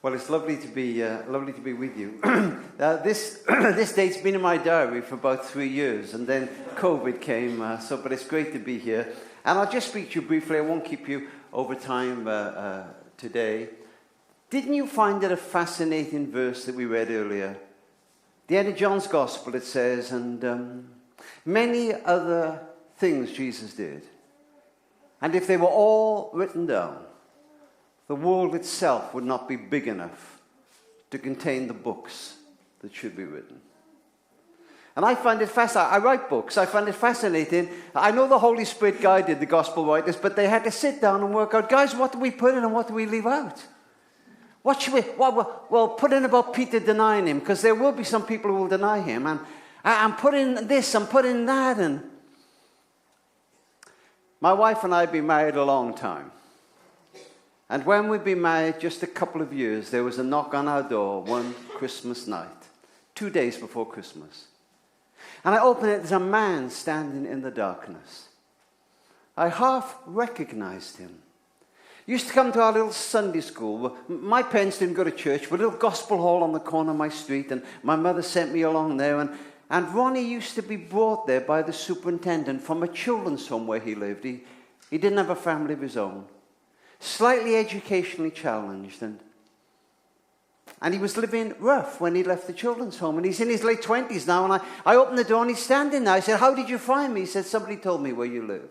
Well, it's lovely to be with you. This date's been in my diary for about 3 years, and then COVID came. But it's great to be here. And I'll just speak to you briefly. I won't keep you over time today. Didn't you find it a fascinating verse that we read earlier? The end of John's Gospel, it says, and many other things Jesus did. And if they were all written down, the world itself would not be big enough to contain the books that should be written. And I find it fascinating. I write books. I find it fascinating. I know the Holy Spirit guided the gospel writers, but they had to sit down and work out, guys, what do we put in and what do we leave out? What should we, well, put in about Peter denying him, because there will be some people who will deny him. And put in this and put in that. And my wife and I have been married a long time. And when we'd been married just a couple of years, there was a knock on our door one Christmas night, 2 days before Christmas. And I opened it, there's a man standing in the darkness. I half recognized him. He used to come to our little Sunday school. My parents didn't go to church, but a little gospel hall on the corner of my street, and my mother sent me along there. And Ronnie used to be brought there by the superintendent from a children's home where he lived. He didn't have a family of his own. Slightly educationally challenged, and he was living rough when he left the children's home, and he's in his late 20s now, and I opened the door and he's standing there. I said, "How did you find me?" He said, "Somebody told me where you live."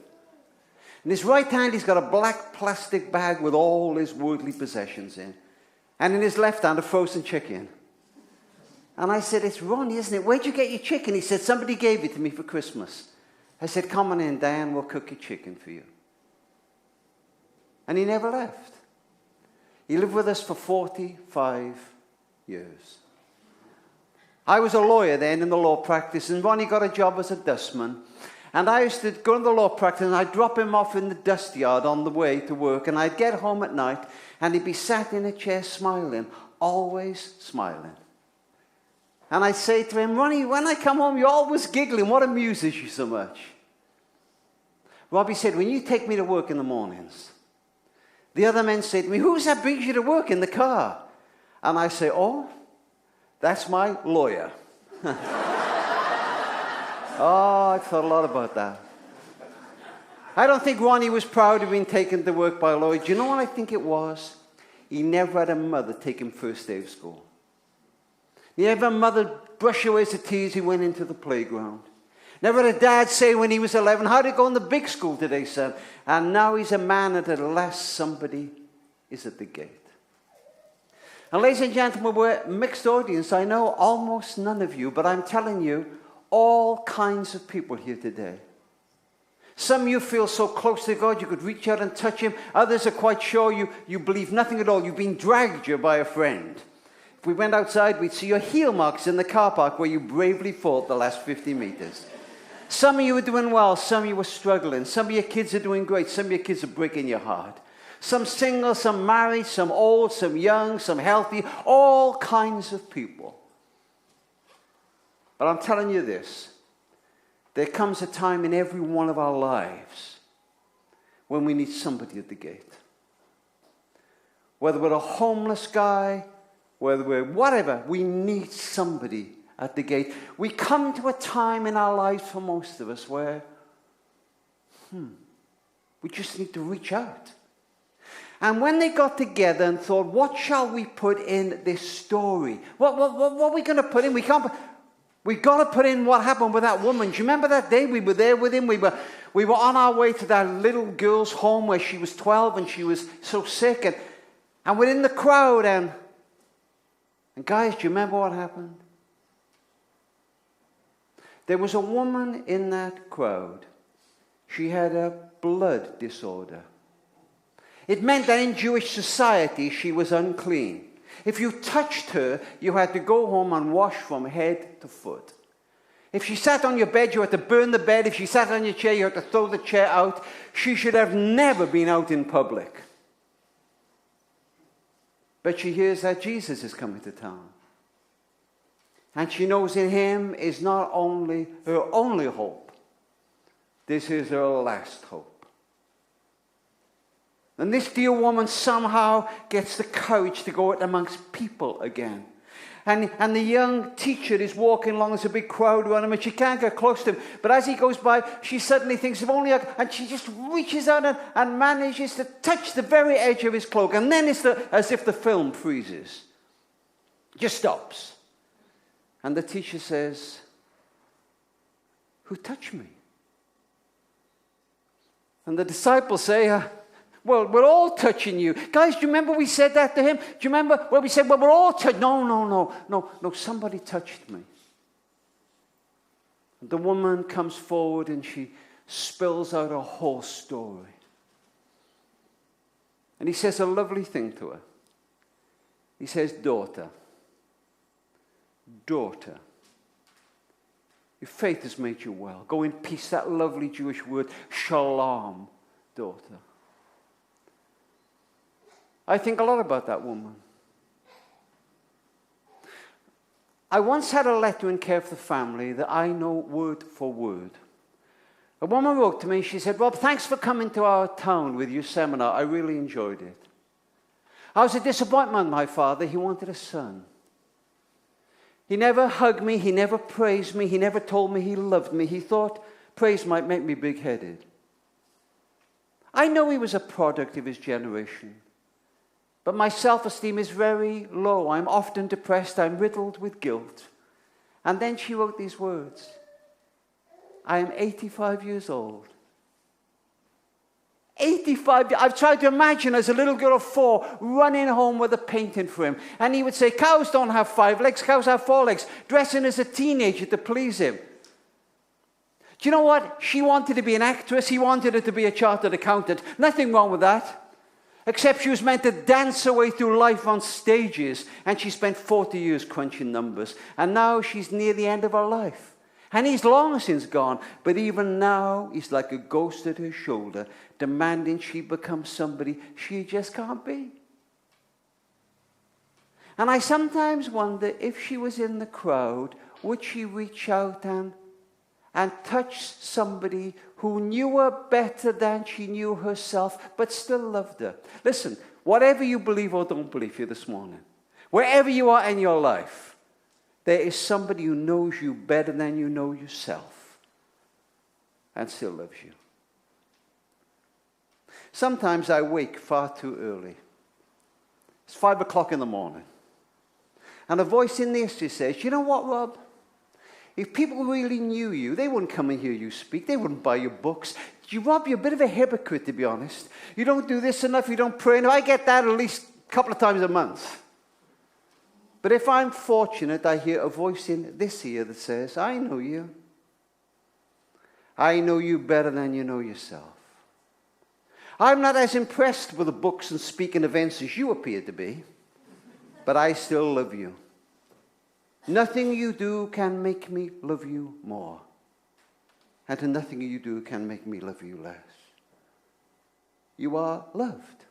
In his right hand he's got a black plastic bag with all his worldly possessions in, and in his left hand a frozen chicken. And I said, "It's Ronnie, isn't it? Where'd you get your chicken?" He said, "Somebody gave it to me for Christmas." I said, "Come on in, Diane, we'll cook your chicken for you." And he never left. He lived with us for 45 years. I was a lawyer then in the law practice, and Ronnie got a job as a dustman. And I used to go to the law practice, and I'd drop him off in the dust yard on the way to work, and I'd get home at night, and he'd be sat in a chair smiling, always smiling. And I'd say to him, "Ronnie, when I come home, you're always giggling. What amuses you so much?" Robbie said, "When you take me to work in the mornings." The other men say to me, "Who's that brings you to work in the car?" And I say, "Oh, that's my lawyer." Oh, I thought a lot about that. I don't think Ronnie was proud of being taken to work by a lawyer. Do you know what I think it was? He never had a mother take him first day of school. He never had a mother brush away the tears he went into the playground. Never had a dad say when he was 11, "How did it go in the big school today, son?" And now he's a man, and at last somebody is at the gate. And ladies and gentlemen, we're a mixed audience. I know almost none of you, but I'm telling you, all kinds of people here today. Some of you feel so close to God you could reach out and touch him. Others are quite sure you believe nothing at all. You've been dragged here by a friend. If we went outside, we'd see your heel marks in the car park where you bravely fought the last 50 meters. Some of you are doing well, some of you are struggling. Some of your kids are doing great, some of your kids are breaking your heart. Some single, some married, some old, some young, some healthy, all kinds of people. But I'm telling you this, there comes a time in every one of our lives when we need somebody at the gate. Whether we're a homeless guy, whether we're whatever, we need somebody at the gate. We come to a time in our lives for most of us where we just need to reach out. And when they got together and thought, what shall we put in this story? What are we going to put in? We've got to put in what happened with that woman. Do you remember that day we were there with him? We were on our way to that little girl's home where she was 12 and she was so sick. And we're in the crowd. And guys, do you remember what happened? There was a woman in that crowd. She had a blood disorder. It meant that in Jewish society, she was unclean. If you touched her, you had to go home and wash from head to foot. If she sat on your bed, you had to burn the bed. If she sat on your chair, you had to throw the chair out. She should have never been out in public. But she hears that Jesus is coming to town. And she knows in him is not only her only hope, this is her last hope. And this dear woman somehow gets the courage to go out amongst people again. And the young teacher is walking along. There's a big crowd around him, and she can't get close to him. But as he goes by, she suddenly thinks, if only and she just reaches out and manages to touch the very edge of his cloak. And then it's as if the film freezes. Just stops. And the teacher says, who touched me? And the disciples say, well, we're all touching you. Guys, do you remember we said that to him? Do you remember when we said, well, we're all touching? No, somebody touched me. And the woman comes forward and she spills out a whole story. And he says a lovely thing to her. He says, daughter, your faith has made you well. Go in peace. That lovely Jewish word, shalom, daughter. I think a lot about that woman. I once had a letter in care of the family that I know word for word. A woman wrote to me, she said, Rob, thanks for coming to our town with your seminar. I really enjoyed it. I was a disappointment on my father. He wanted a son. He never hugged me. He never praised me. He never told me he loved me. He thought praise might make me big-headed. I know he was a product of his generation. But my self-esteem is very low. I'm often depressed. I'm riddled with guilt. And then she wrote these words. I am 85 years old. 85. I've tried to imagine as a little girl of 4 running home with a painting for him. And he would say, cows don't have 5 legs, cows have 4 legs. Dressing as a teenager to please him. Do you know what? She wanted to be an actress. He wanted her to be a chartered accountant. Nothing wrong with that. Except she was meant to dance her way through life on stages. And she spent 40 years crunching numbers. And now she's near the end of her life. And he's long since gone. But even now, he's like a ghost at her shoulder, demanding she become somebody she just can't be. And I sometimes wonder if she was in the crowd, would she reach out and touch somebody who knew her better than she knew herself, but still loved her? Listen, whatever you believe or don't believe here this morning, wherever you are in your life, there is somebody who knows you better than you know yourself and still loves you. Sometimes I wake far too early. It's 5 o'clock in the morning. And a voice in the history says, you know what, Rob? If people really knew you, they wouldn't come and hear you speak. They wouldn't buy your books. Rob, you're a bit of a hypocrite, to be honest. You don't do this enough. You don't pray enough. I get that at least a couple of times a month. But if I'm fortunate, I hear a voice in this ear that says, I know you. I know you better than you know yourself. I'm not as impressed with the books and speaking events as you appear to be, but I still love you. Nothing you do can make me love you more. And nothing you do can make me love you less. You are loved.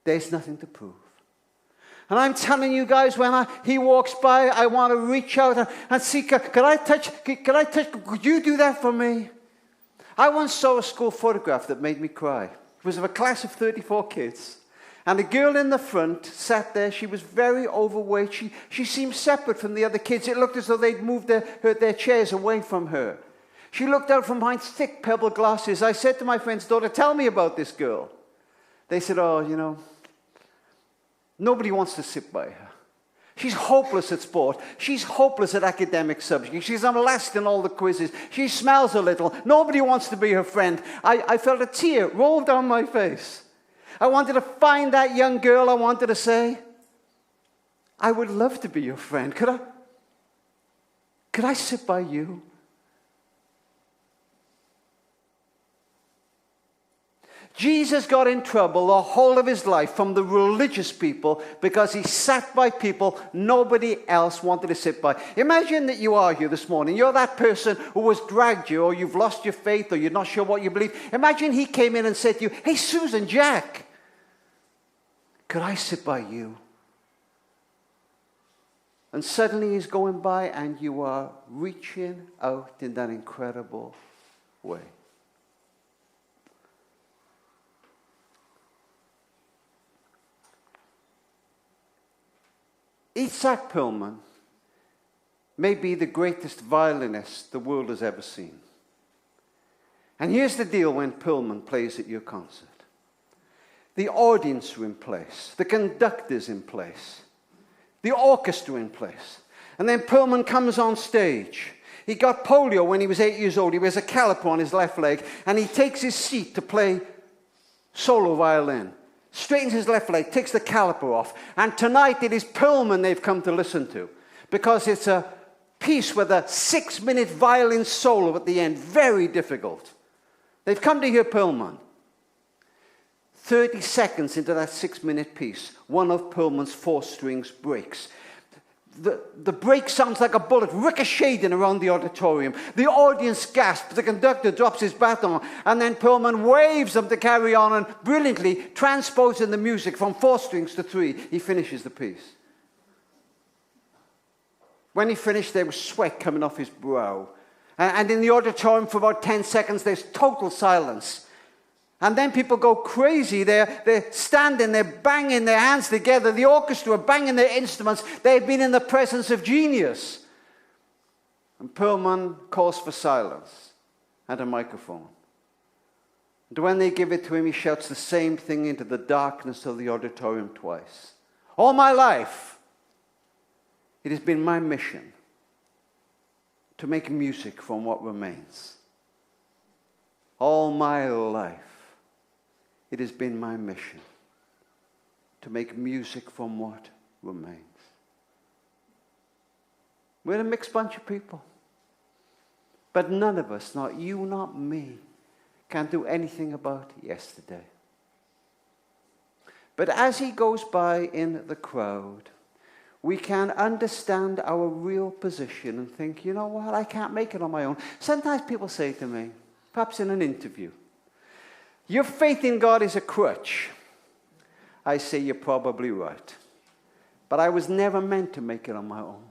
There's nothing to prove. And I'm telling you guys, when he walks by, I want to reach out and see, could I touch, could you do that for me? I once saw a school photograph that made me cry. It was of a class of 34 kids. And the girl in the front sat there. She was very overweight. She seemed separate from the other kids. It looked as though they'd moved their chairs away from her. She looked out from behind thick pebble glasses. I said to my friend's daughter, tell me about this girl. They said, oh, you know, nobody wants to sit by her. She's hopeless at sport. She's hopeless at academic subjects. She's last in all the quizzes. She smells a little. Nobody wants to be her friend. I felt a tear roll down my face. I wanted to find that young girl. I wanted to say, I would love to be your friend. Could I sit by you? Jesus got in trouble the whole of his life from the religious people because he sat by people nobody else wanted to sit by. Imagine that you are here this morning. You're that person who has dragged you, or you've lost your faith, or you're not sure what you believe. Imagine he came in and said to you, hey, Susan, Jack, could I sit by you? And suddenly he's going by and you are reaching out in that incredible way. Itzhak Perlman may be the greatest violinist the world has ever seen. And here's the deal when Perlman plays at your concert. The audience are in place. The conductor's in place. The orchestra in place. And then Perlman comes on stage. He got polio when he was 8 years old. He wears a caliper on his left leg. And he takes his seat to play solo violin. Straightens his left leg, takes the caliper off. And tonight it is Perlman they've come to listen to. Because it's a piece with a 6-minute violin solo at the end. Very difficult. They've come to hear Perlman. 30 seconds into that 6-minute piece, one of Perlman's 4 strings breaks. The break sounds like a bullet ricocheting around the auditorium. The audience gasps. The conductor drops his baton, and then Perlman waves them to carry on and brilliantly transposing the music from 4 strings to 3. He finishes the piece. When he finished, there was sweat coming off his brow. And in the auditorium for about 10 seconds, there's total silence. And then people go crazy. They're standing, they're banging their hands together. The orchestra are banging their instruments. They've been in the presence of genius. And Perlman calls for silence and a microphone. And when they give it to him, he shouts the same thing into the darkness of the auditorium twice. All my life, it has been my mission to make music from what remains. All my life, it has been my mission to make music from what remains. We're a mixed bunch of people. But none of us, not you, not me, can do anything about yesterday. But as he goes by in the crowd, we can understand our real position and think, you know what, I can't make it on my own. Sometimes people say to me, perhaps in an interview, your faith in God is a crutch. I say, you're probably right. But I was never meant to make it on my own.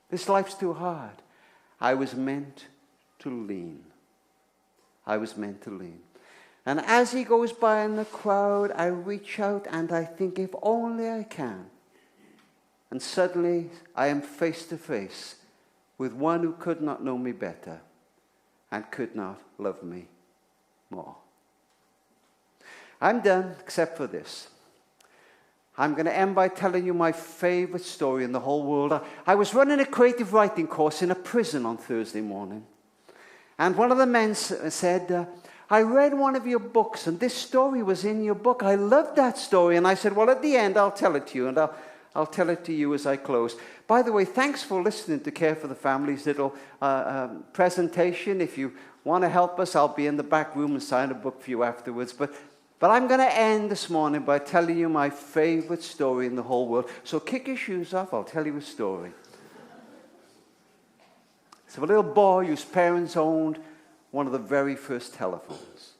This life's too hard. I was meant to lean. I was meant to lean. And as he goes by in the crowd, I reach out and I think, if only I can. And suddenly I am face to face with one who could not know me better and could not love me more. I'm done, except for this. I'm going to end by telling you my favorite story in the whole world. I was running a creative writing course in a prison on Thursday morning. And one of the men said, I read one of your books, and this story was in your book. I loved that story. And I said, well, at the end, I'll tell it to you, and I'll tell it to you as I close. By the way, thanks for listening to Care for the Family's little presentation. If you want to help us, I'll be in the back room and sign a book for you afterwards. But I'm going to end this morning by telling you my favorite story in the whole world. So kick your shoes off, I'll tell you a story. So a little boy whose parents owned one of the very first telephones.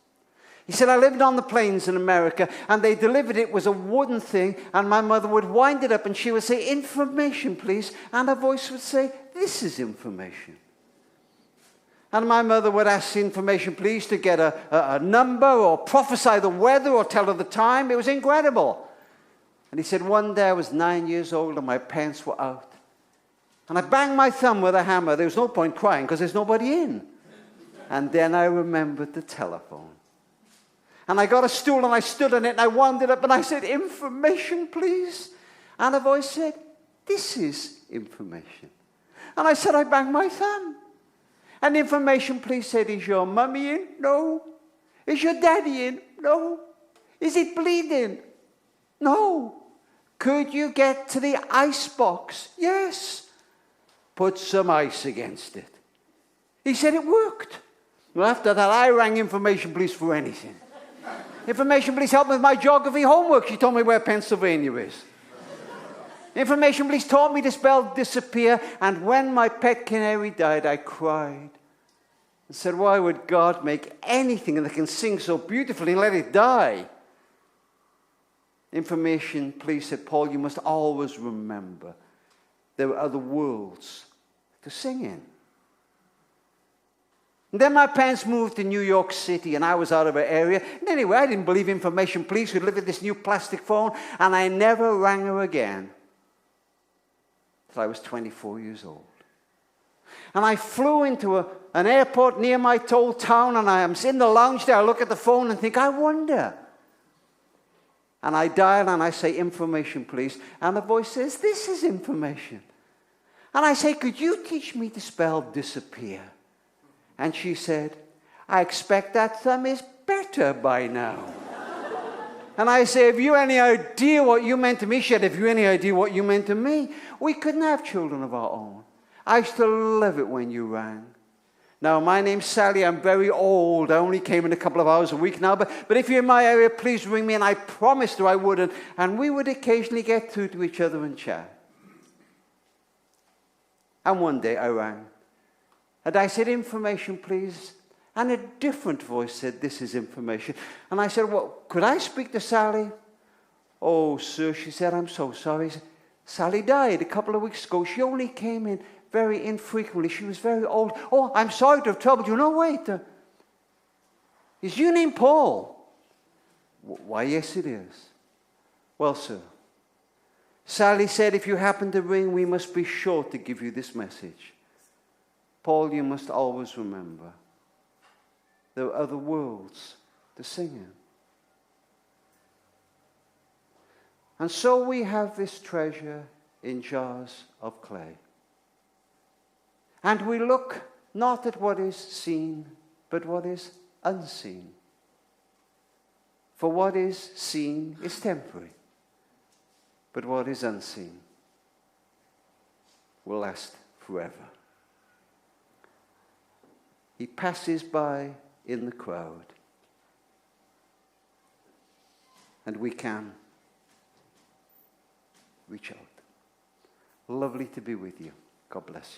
He said, I lived on the plains in America, and they delivered it. It was a wooden thing, and my mother would wind it up, and she would say, information, please. And her voice would say, this is information. And my mother would ask the information, please, to get a number or prophesy the weather or tell her the time. It was incredible. And he said, one day I was 9 years old and my pants were out. And I banged my thumb with a hammer. There was no point crying because there's nobody in. And then I remembered the telephone. And I got a stool and I stood on it and I wound it up and I said, information, please. And a voice said, this is information. And I said, I banged my thumb. And information, please, said, is your mummy in? No. Is your daddy in? No. Is it bleeding? No. Could you get to the ice box? Yes. Put some ice against it. He said it worked. Well, after that, I rang information, please, for anything. Information, please, help me with my geography homework. She told me where Pennsylvania is. Information, please, taught me to spell disappear. And when my pet canary died, I cried and said, why would God make anything that can sing so beautifully and let it die? Information, please, said Paul, you must always remember there are other worlds to sing in. And then my parents moved to New York City, and I was out of her area. And anyway, I didn't believe information police would live with this new plastic phone, and I never rang her again. till I was 24 years old. And I flew into an airport near my old town, and I am in the lounge there. I look at the phone and think, I wonder. And I dial and I say, information, please. And the voice says, this is information. And I say, could you teach me to spell disappear? And she said, I expect that thumb is better by now. And I say, have you any idea what you meant to me? She said, have you any idea what you meant to me? We couldn't have children of our own. I used to love it when you rang. Now, my name's Sally. I'm very old. I only came in a couple of hours a week now. But if you're in my area, please ring me. And I promised her I would. And we would occasionally get through to each other and chat. And one day I rang. And I said, information, please. And a different voice said, this is information. And I said, well, could I speak to Sally? Oh, sir, she said, I'm so sorry. Sally died a couple of weeks ago. She only came in very infrequently. She was very old. Oh, I'm sorry to have troubled you. No, wait. Is your name Paul? Why, yes, it is. Well, sir, Sally said, if you happen to ring, we must be sure to give you this message. Paul, you must always remember, there are other worlds to sing in. And so we have this treasure in jars of clay. And we look not at what is seen, but what is unseen. For what is seen is temporary, but what is unseen will last forever. He passes by in the crowd, and we can reach out. Lovely to be with you. God bless you.